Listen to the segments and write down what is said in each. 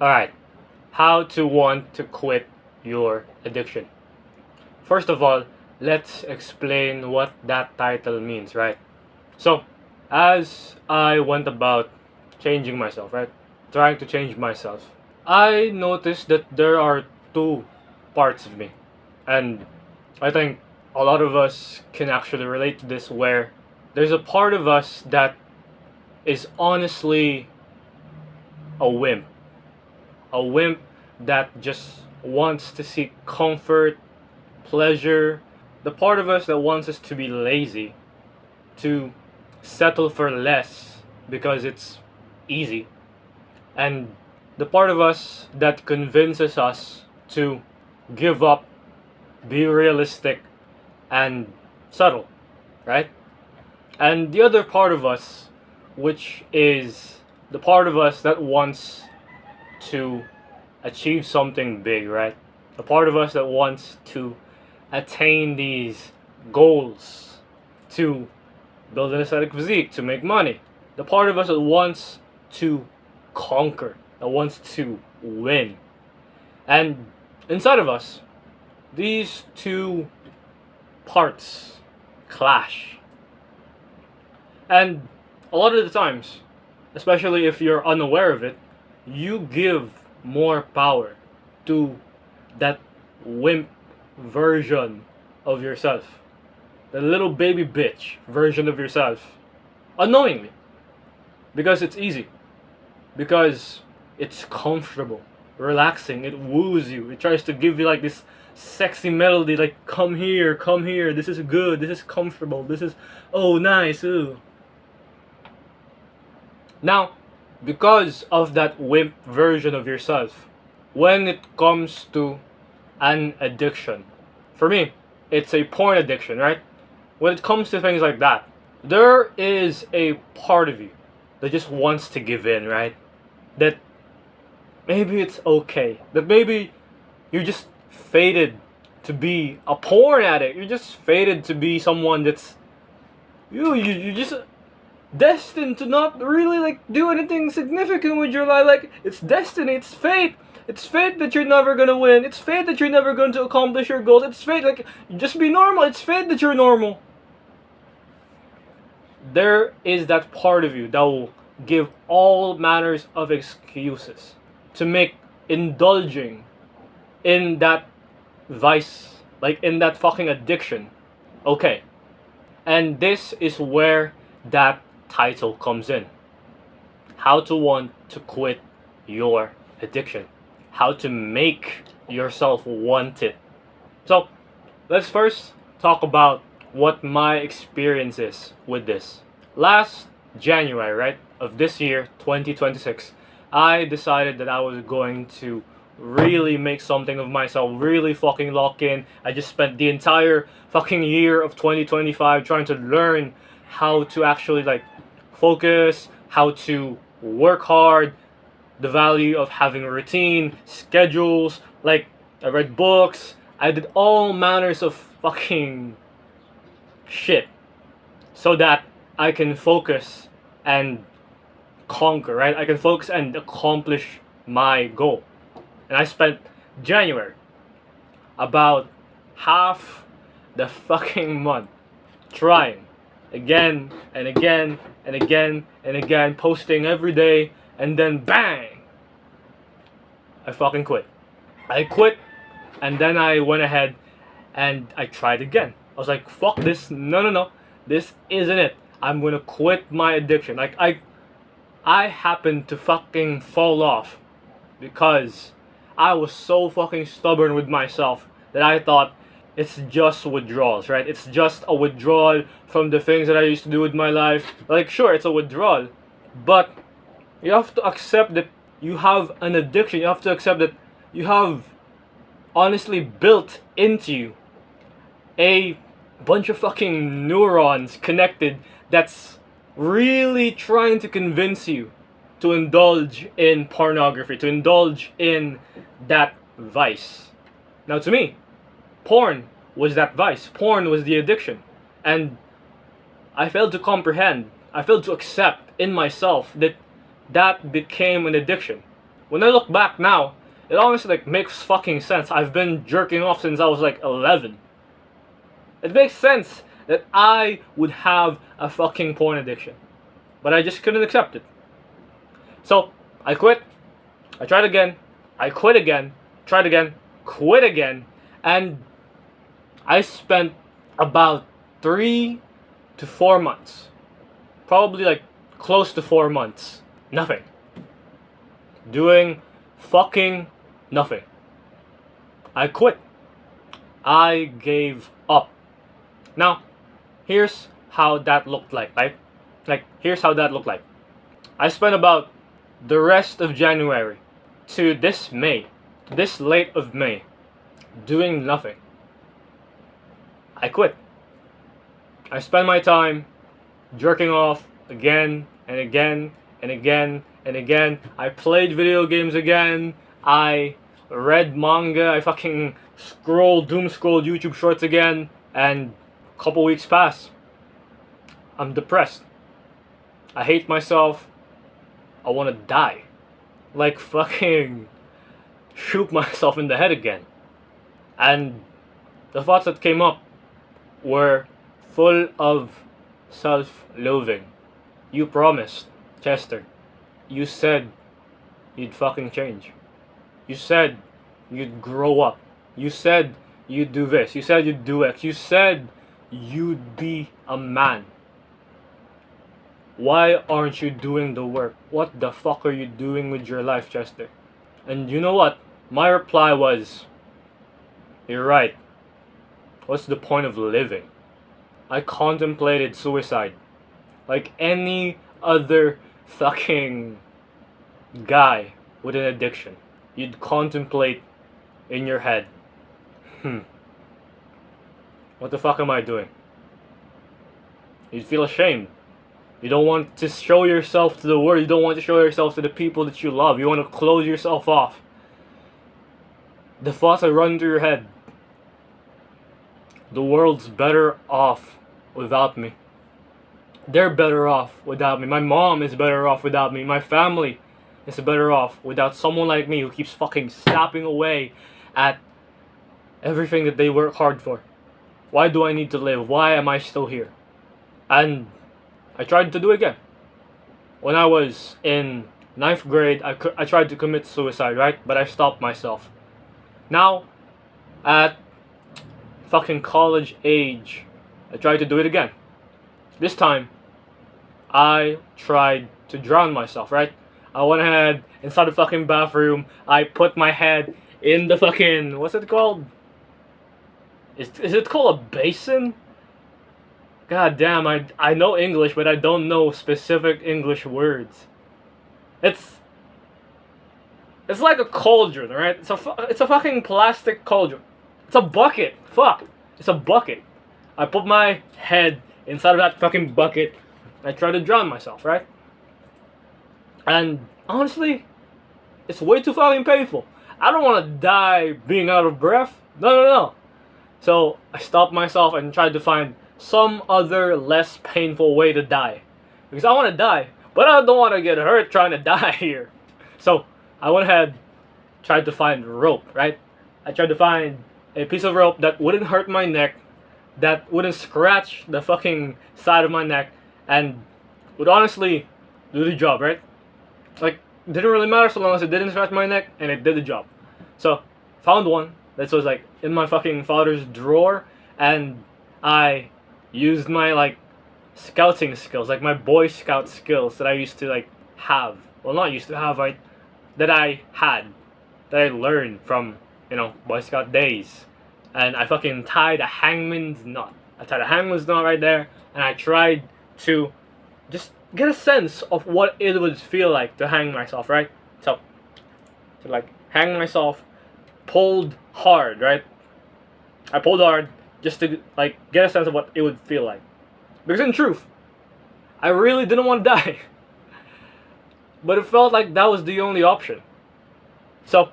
Alright, how to want to quit your addiction. First of all, let's explain what that title means, right? So, as I went about changing myself, right? Trying to change myself, I noticed that there are two parts of me. And I think a lot of us can actually relate to this, where there's a part of us that is honestly a wimp. A wimp that just wants to seek comfort, pleasure. The part of us that wants us to be lazy, to settle for less because it's easy. And the part of us that convinces us to give up, be realistic, and settle, right? And the other part of us, which is the part of us that wants to achieve something big, right? The part of us that wants to attain these goals, to build an aesthetic physique, to make money. The part of us that wants to conquer, that wants to win. And inside of us, these two parts clash. And a lot of the times, especially if you're unaware of it, you give more power to that wimp version of yourself, the little baby bitch version of yourself, unknowingly, because it's easy, because it's comfortable, relaxing, it woos you, it tries to give you like this sexy melody, like come here, this is good, this is comfortable, this is oh nice, ooh. Now, because of that wimp version of yourself, when it comes to an addiction, for me, it's a porn addiction, right? When it comes to things like that, there is a part of you that just wants to give in, right? That maybe it's okay. That maybe you're just fated to be a porn addict. You're just fated to be someone that's you just destined to not really like do anything significant with your life. Like it's destiny, it's fate. It's fate that you're never gonna win. It's fate that you're never going to accomplish your goals. It's fate, like just be normal. It's fate that you're normal. There is that part of you that will give all manners of excuses to make indulging in that vice, like in that fucking addiction, okay. And this is where that title comes in. How to want to quit your addiction. How to make yourself want it. So, let's first talk about what my experience is with this. Last January, right, of this year, 2026, I decided that I was going to really make something of myself, really fucking lock in. I just spent the entire fucking year of 2025 trying to learn how to actually like focus, how to work hard, the value of having a routine, schedules, like I read books, I did all manners of fucking shit so that I can focus and conquer, right? I can focus and accomplish my goal. And I spent January about half the fucking month trying again and again and again and again, posting every day, and then bang! I fucking quit. I quit, and then I went ahead and I tried again. I was like, fuck this, no, this isn't it. I'm gonna quit my addiction. Like, I happened to fucking fall off because I was so fucking stubborn with myself that I thought it's just withdrawals, right? It's just a withdrawal from the things that I used to do with my life. Like, sure, it's a withdrawal, but you have to accept that you have an addiction. You have to accept that you have honestly built into you a bunch of fucking neurons connected that's really trying to convince you to indulge in pornography, to indulge in that vice. Now, to me, porn was that vice. Porn was the addiction. And I failed to comprehend, I failed to accept in myself that that became an addiction. when I look back now, it honestly like makes fucking sense. I've been jerking off since I was like 11. It makes sense that I would have a fucking porn addiction. But I just couldn't accept it. So, I quit. I tried again. I quit again. Tried again. Quit again. And I spent about 3 to 4 months. Probably like close to 4 months. Nothing. Doing fucking nothing. I quit. I gave up. Now, here's how that looked like, right? Here's how that looked like. I spent about the rest of January to this May, this late of May, doing nothing. I quit. I spent my time jerking off again and again and again and again. I played video games again. I read manga. I fucking doom scrolled YouTube shorts again. And a couple weeks pass. I'm depressed. I hate myself. I want to die. Like fucking shoot myself in the head again. And the thoughts that came up were full of self-loathing. You promised, Chester. You said you'd fucking change. You said you'd grow up. You said you'd do this. You said you'd do X. You said you'd be a man. Why aren't you doing the work? What the fuck are you doing with your life, Chester? And you know what? My reply was, you're right. What's the point of living? I contemplated suicide. Like any other fucking guy with an addiction. You'd contemplate in your head. What the fuck am I doing? You'd feel ashamed. You don't want to show yourself to the world. You don't want to show yourself to the people that you love. You want to close yourself off. The thoughts that run through your head. The world's better off without me. They're better off without me. My mom is better off without me. My family is better off without someone like me who keeps fucking snapping away at everything that they work hard for. Why do I need to live? Why am I still here? And I tried to do it again. When I was in 9th grade, I tried to commit suicide, right? But I stopped myself. Now, at fucking college age, I tried to do it again. This time, I tried to drown myself, right? I went ahead inside the fucking bathroom. I put my head in the fucking, what's it called? Is it called a basin? God damn, I know English, but I don't know specific English words. It's like a cauldron, right? It's a fucking plastic cauldron. It's a bucket. Fuck. It's a bucket. I put my head inside of that fucking bucket. I try to drown myself, right? And honestly, it's way too fucking painful. I don't want to die being out of breath. No. So I stopped myself and tried to find some other less painful way to die. Because I want to die, but I don't want to get hurt trying to die here. So I went ahead, tried to find rope, right? I tried to find a piece of rope that wouldn't hurt my neck, that wouldn't scratch the fucking side of my neck, and would honestly do the job, right? Like, it didn't really matter so long as it didn't scratch my neck, and it did the job. So, found one that was like in my fucking father's drawer, and I used my like scouting skills, like my Boy Scout skills that I used to like have. Well, not used to have, right? That I learned from, Boy Scout days. And I fucking tied a hangman's knot. I tied a hangman's knot right there, and I tried to just get a sense of what it would feel like to hang myself, right? So, to like hang myself, pulled hard, right? I pulled hard just to like get a sense of what it would feel like. Because in truth, I really didn't want to die. But it felt like that was the only option. So,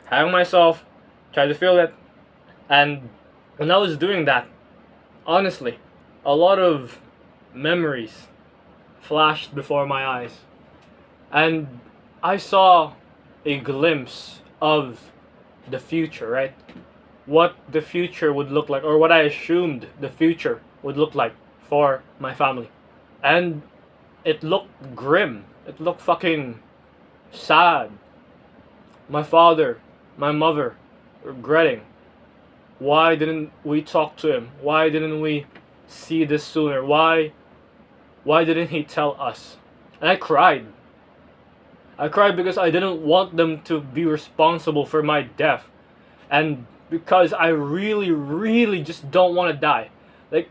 hang myself, tried to feel it, and when I was doing that, honestly, a lot of memories flashed before my eyes. And I saw a glimpse of the future, right? What the future would look like, or what I assumed the future would look like for my family. And it looked grim. It looked fucking sad. My father, my mother, regretting. Why didn't we talk to him? Why didn't we see this sooner? Why didn't he tell us? And I cried. I cried because I didn't want them to be responsible for my death. And because I really, really just don't want to die. Like,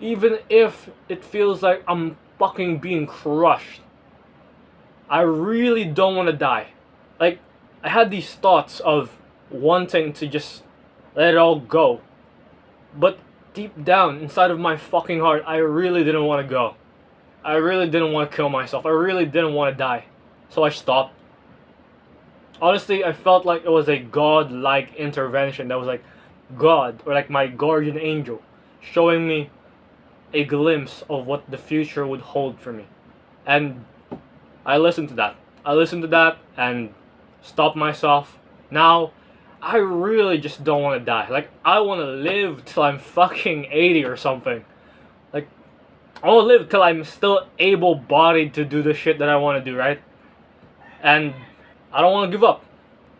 even if it feels like I'm fucking being crushed, I really don't want to die. Like, I had these thoughts of wanting to just let it all go. But deep down, inside of my fucking heart, I really didn't want to go. I really didn't want to kill myself. I really didn't want to die. So I stopped. Honestly, I felt like it was a God-like intervention. That was like God, or like my guardian angel, showing me a glimpse of what the future would hold for me. And I listened to that. I listened to that and stopped myself. Now, I really just don't want to die. Like, I want to live till I'm fucking 80 or something. Like, I want to live till I'm still able-bodied to do the shit that I want to do, right? And I don't want to give up.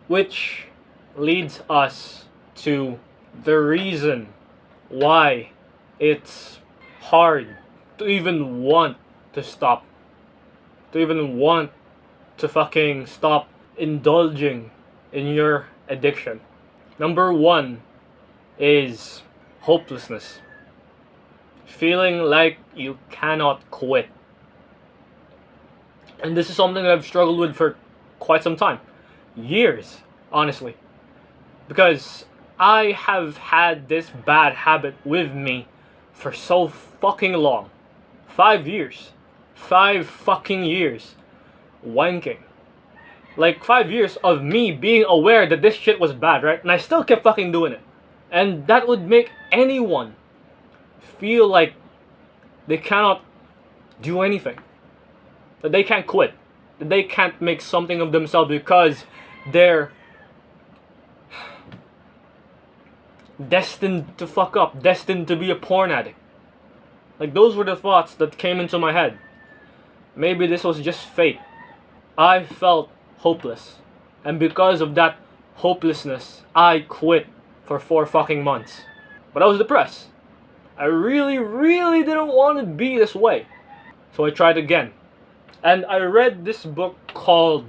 Which leads us to the reason why it's hard to even want to stop. To even want to fucking stop indulging in your addiction. Number one is hopelessness. Feeling like you cannot quit. And this is something that I've struggled with for quite some time. Years, honestly. Because I have had this bad habit with me for so fucking long. 5 years. 5 fucking years. Wanking. Like 5 years of me being aware that this shit was bad, right? And I still kept fucking doing it. And that would make anyone feel like they cannot do anything. That they can't quit. That they can't make something of themselves because they're destined to fuck up. Destined to be a porn addict. Like, those were the thoughts that came into my head. Maybe this was just fate. I felt hopeless. And because of that hopelessness, I quit for 4 fucking months. But I was depressed. I really, really didn't want to be this way. So I tried again. And I read this book called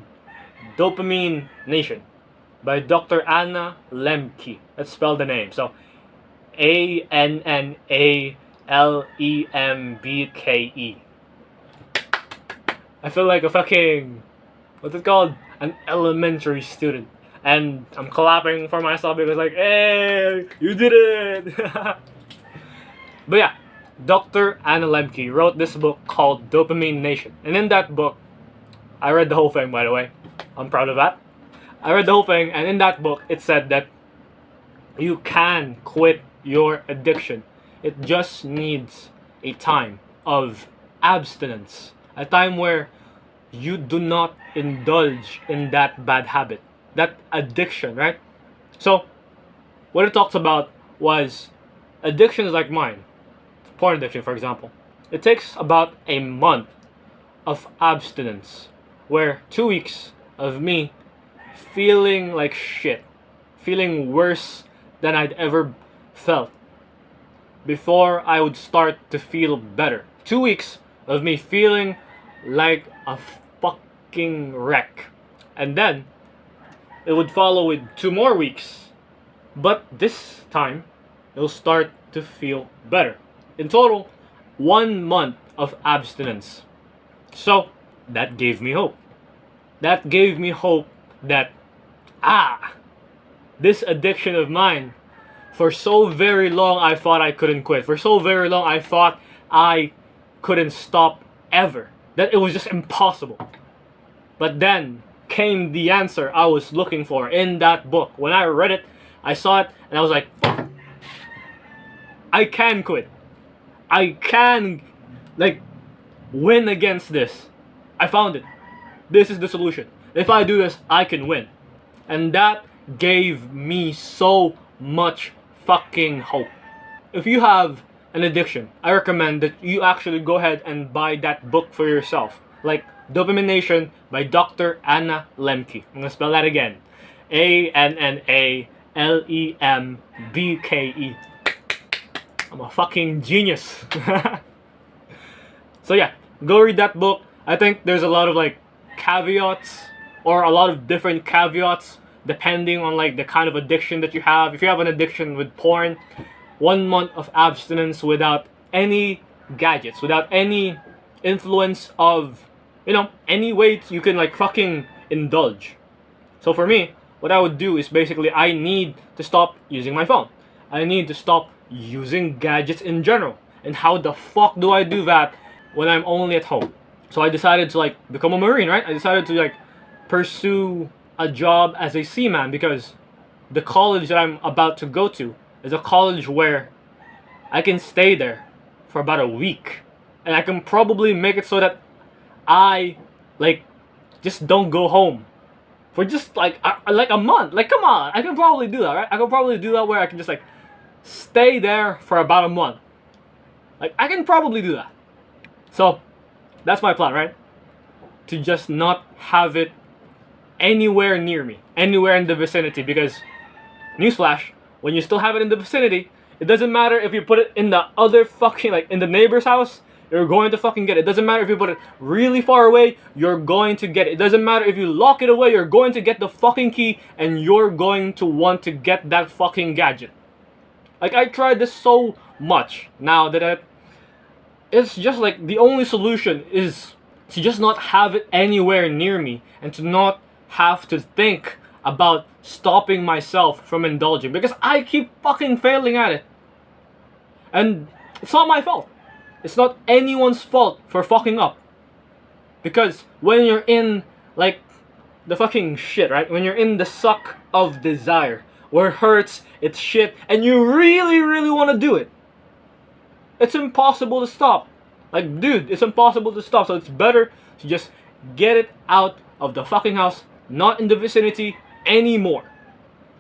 Dopamine Nation by Dr. Anna Lembke. Let's spell the name. So, ANNALEMBKE. I feel like a fucking, what's it called? An elementary student. And I'm clapping for myself because like, hey, you did it! But yeah, Dr. Anna Lembke wrote this book called Dopamine Nation. And in that book, I read the whole thing, by the way. I'm proud of that. I read the whole thing, and in that book, it said that you can quit your addiction. It just needs a time of abstinence. A time where you do not indulge in that bad habit. That addiction, right? So, what it talks about was addictions like mine. Porn addiction, for example. It takes about a month of abstinence, where 2 weeks of me feeling like shit, feeling worse than I'd ever felt, before I would start to feel better. 2 weeks of me feeling like a fucking wreck. And then, it would follow with 2 more weeks, but this time, it'll start to feel better. In total, 1 month of abstinence. So, that gave me hope. That gave me hope that, this addiction of mine, for so very long I thought I couldn't quit. For so very long I thought I couldn't stop ever. That it was just impossible. But then came the answer I was looking for in that book. When I read it, I saw it, and I was like, fuck. I can quit. I can, like, win against this. I found it. This is the solution. If I do this, I can win. And that gave me so much fucking hope. If you have an addiction, I recommend that you actually go ahead and buy that book for yourself. Like Dopamination by Dr. Anna Lemke. I'm gonna spell that again. ANNALEMBKE. I'm a fucking genius. So yeah, go read that book. I think there's a lot of like caveats or a lot of different caveats depending on like the kind of addiction that you have. If you have an addiction with porn, 1 month of abstinence without any gadgets, without any influence of, any way you can like fucking indulge. So for me, what I would do is basically I need to stop using my phone. I need to stop using gadgets in general. And how the fuck do I do that when I'm only at home? So I decided to like become a Marine, right? I decided to like pursue a job as a seaman because the college that I'm about to go to is a college where I can stay there for about a week. And I can probably make it so that I like just don't go home for just like a month. Like come on, I can probably do that, right? I can probably do that where I can just like stay there for about a month. Like I can probably do that. So that's my plan, right? To just not have it anywhere near me, anywhere in the vicinity, because newsflash, when you still have it in the vicinity, it doesn't matter if you put it in the other fucking, like in the neighbor's house, you're going to fucking get it. It doesn't matter if you put it really far away, you're going to get it. It doesn't matter if you lock it away, you're going to get the fucking key and you're going to want to get that fucking gadget. Like I tried this so much now that it's just like the only solution is to just not have it anywhere near me and to not have to think about stopping myself from indulging, because I keep fucking failing at it. And it's not my fault. It's not anyone's fault for fucking up. Because when you're in like the fucking shit, right? When you're in the suck of desire, where it hurts, it's shit, and you really, really want to do it, it's impossible to stop. Like, dude, it's impossible to stop. So it's better to just get it out of the fucking house, not in the vicinity anymore.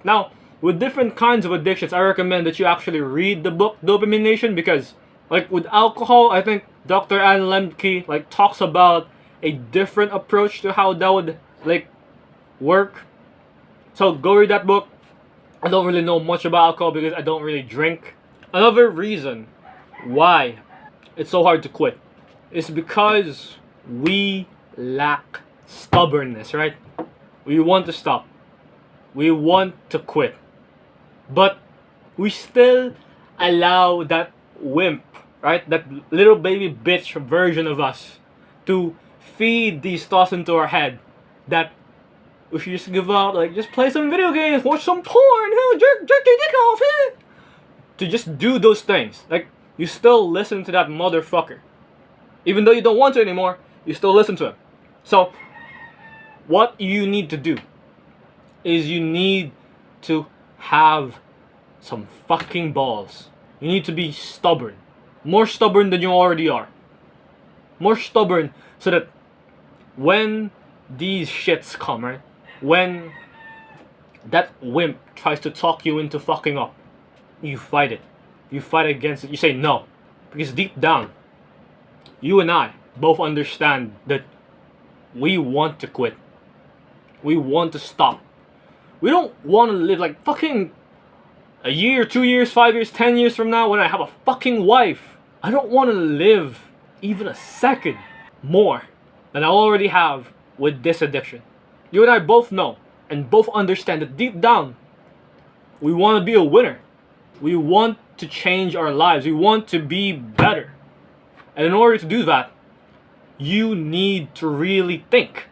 Now, with different kinds of addictions, I recommend that you actually read the book Dopamination, because like with alcohol, I think Dr. Ann Lemke like talks about a different approach to how that would like work. So go read that book. I don't really know much about alcohol because I don't really drink. Another reason why it's so hard to quit is because we lack stubbornness, right? We want to stop. We want to quit. But we still allow that wimp, right? That little baby bitch version of us to feed these thoughts into our head that we should just give up, like just play some video games, watch some porn, jerk your dick off, to just do those things. Like you still listen to that motherfucker. Even though you don't want to anymore, you still listen to him. So what you need to do is you need to have some fucking balls. You need to be stubborn. More stubborn than you already are. More stubborn so that when these shits come, right? When that wimp tries to talk you into fucking up, you fight it. You fight against it. You say no. Because deep down, you and I both understand that we want to quit. We want to stop. We don't want to live like fucking a year, 2 years, 5 years, 10 years from now when I have a fucking wife. I don't want to live even a second more than I already have with this addiction. You and I both know and both understand that deep down, we want to be a winner. We want to change our lives. We want to be better. And in order to do that, you need to really think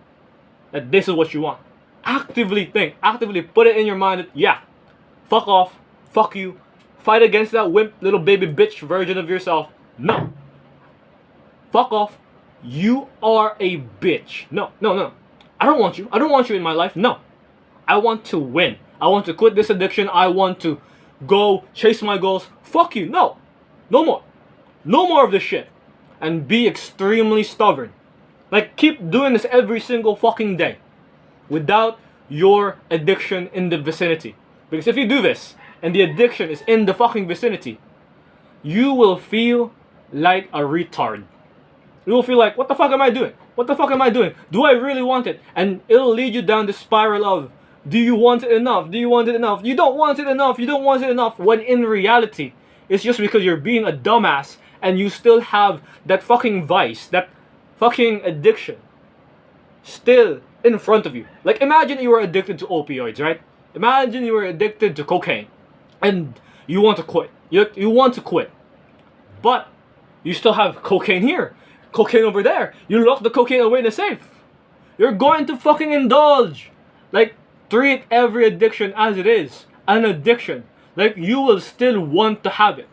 that this is what you want. Actively think. Actively put it in your mind that, yeah, fuck off. Fuck you. Fight against that wimp little baby bitch version of yourself. No. Fuck off. You are a bitch. No. I don't want you. I don't want you in my life. No. I want to win. I want to quit this addiction. I want to go chase my goals. Fuck you. No. No more. No more of this shit. And be extremely stubborn. Like, keep doing this every single fucking day. without your addiction in the vicinity. Because if you do this, and the addiction is in the fucking vicinity, you will feel like a retard. You will feel like, what the fuck am I doing? What the fuck am I doing? Do I really want it? And it'll lead you down the spiral of, do you want it enough? Do you want it enough? You don't want it enough. You don't want it enough. When in reality, it's just because you're being a dumbass and you still have that fucking vice, that fucking addiction still in front of you. Like, imagine you were addicted to opioids, right? Imagine you were addicted to cocaine and you want to quit. You want to quit. But you still have cocaine here, cocaine over there. You lock the cocaine away in the safe. You're going to fucking indulge. Like, treat every addiction as it is, an addiction. Like, you will still want to have it.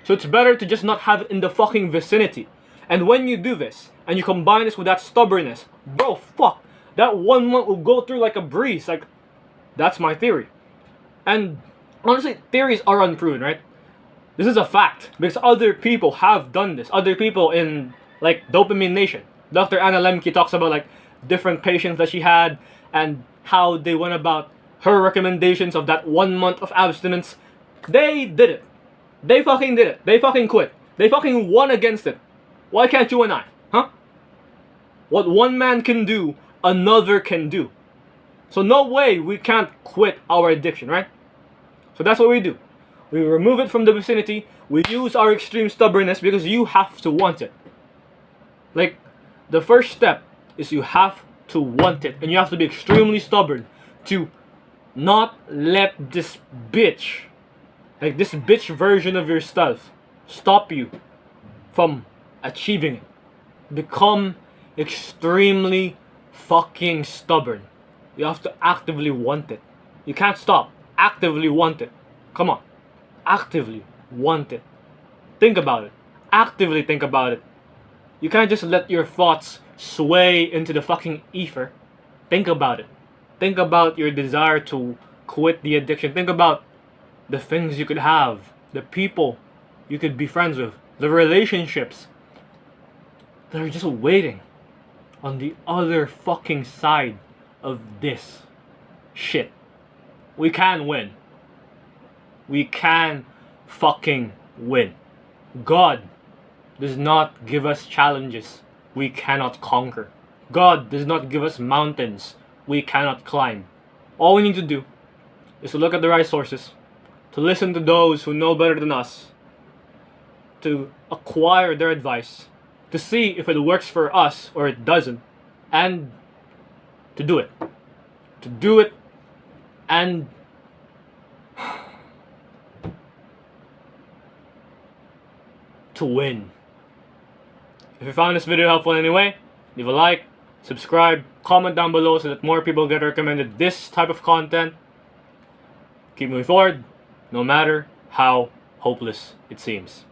So it's better to just not have it in the fucking vicinity. And when you do this, and you combine this with that stubbornness, bro, fuck, that 1 month will go through like a breeze. Like, that's my theory. And honestly, theories are unproven, right? This is a fact because other people have done this. Other people in like Dopamine Nation. Dr. Anna Lemke talks about like different patients that she had and how they went about her recommendations of that 1 month of abstinence. They did it. They fucking did it. They fucking quit. They fucking won against it. Why can't you and I? Huh? What one man can do, another can do. So no way we can't quit our addiction, right? So that's what we do. We remove it from the vicinity. We use our extreme stubbornness because you have to want it. Like, the first step is you have to want it. And you have to be extremely stubborn to not let this bitch, like this bitch version of yourself, stop you from achieving it. Become extremely fucking stubborn. You have to actively want it. You can't stop. Actively want it. Come on. Actively want it. Think about it. Actively think about it. You can't just let your thoughts sway into the fucking ether. Think about it. Think about your desire to quit the addiction. Think about the things you could have, the people you could be friends with, the relationships that are just waiting on the other fucking side of this shit. We can win. We can fucking win. God does not give us challenges we cannot conquer. God does not give us mountains we cannot climb. All we need to do is to look at the right sources, to listen to those who know better than us, to acquire their advice, to see if it works for us or it doesn't, and to do it. To do it and to win. If you found this video helpful in any way, leave a like, subscribe, comment down below so that more people get recommended this type of content. Keep moving forward, no matter how hopeless it seems.